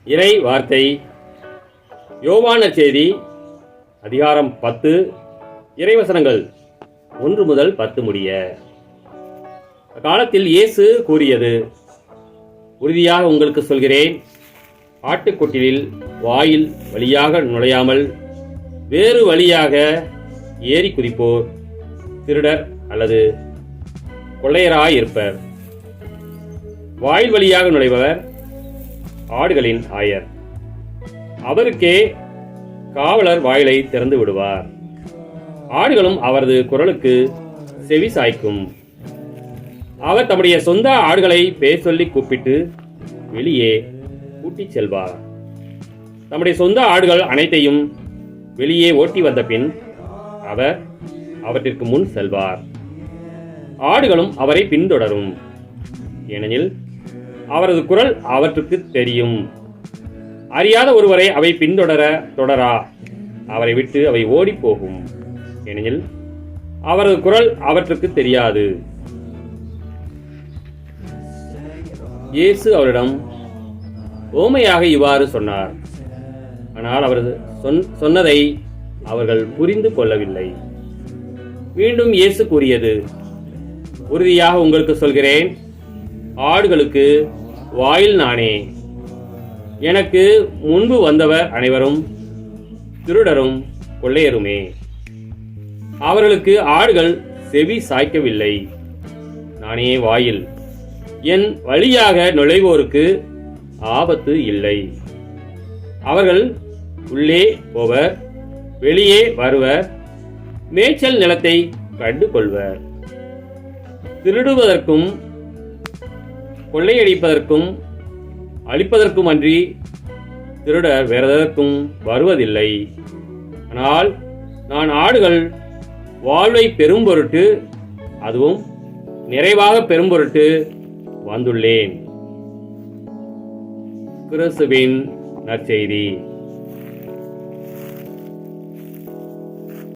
இறை வார்த்தை யோவான் நற்செய்தி அதிகாரம் 10 இறைவசனங்கள் 1 முதல் 10 முடிய. அக்காலத்தில் இயேசு கூறியது, உறுதியாக உங்களுக்கு சொல்கிறேன், ஆட்டுக்கொட்டிலில் வாயில் வழியாக நுழையாமல் வேறு வழியாக ஏறி குதிப்போர் திருடர் அல்லது கொள்ளையராயிருப்பர். வாயில் வழியாக நுழைபவர் ஆடுகளின் ஆயர். அவருக்கே காவலர் வாயிலை திறந்து விடுவார். ஆடுகளும் அவரது குரலுக்கு செவி சாய்க்கும். அவர் தம்முடைய சொந்த ஆடுகளை பெயர் சொல்லி கூப்பிட்டு வெளியே கூட்டிச் செல்வார். தம்முடைய சொந்த ஆடுகள் அனைத்தையும் வெளியே ஓட்டி வந்த பின் அவர் அவற்றிற்கு முன் செல்வார். ஆடுகளும் அவரை பின்தொடரும், ஏனெனில் அவரது குரல் அவற்றுக்கு தெரியும். அறியாத ஒருவரை அவை தொடரா. அவரை விட்டு அவை ஓடி போகும், ஏனெனில் அவரது குரல் அவற்றுக்கு தெரியாது. இயேசு அவரிடம் ஓமையாக இவ்வாறு சொன்னார். ஆனால் அவர் சொன்னதை அவர்கள் புரிந்து கொள்ளவில்லை. மீண்டும் இயேசு கூறியது, உறுதியாக உங்களுக்கு சொல்கிறேன், ஆடுகளுக்கு வாயில் நானே. எனக்கு முன்பு வந்தவர் அனைவரும் திருடரும் கொள்ளையருமே. அவர்களுக்கு ஆடுகள் செவி சாய்க்கவில்லை. நானே வாயில். என் வழியாக நுழைவோருக்கு ஆபத்து இல்லை. அவர்கள் உள்ளே போவர், வெளியே வருவர், மேய்ச்சல் நிலத்தை கண்டு கொள்வர். திருடுவதற்கும் கொள்ளையடிப்பதற்கும் அழிப்பதற்கும் அன்றி திருடர் வேறெதற்கும் வருவதில்லை. ஆனால் நான் ஆடுகள் வாழ்வை பெரும் பொருட்டு, அதுவும் நிறைவாக பெரும் பொருட்டு வந்துள்ளேன். கிறிஸ்துவின் நற்செய்தி.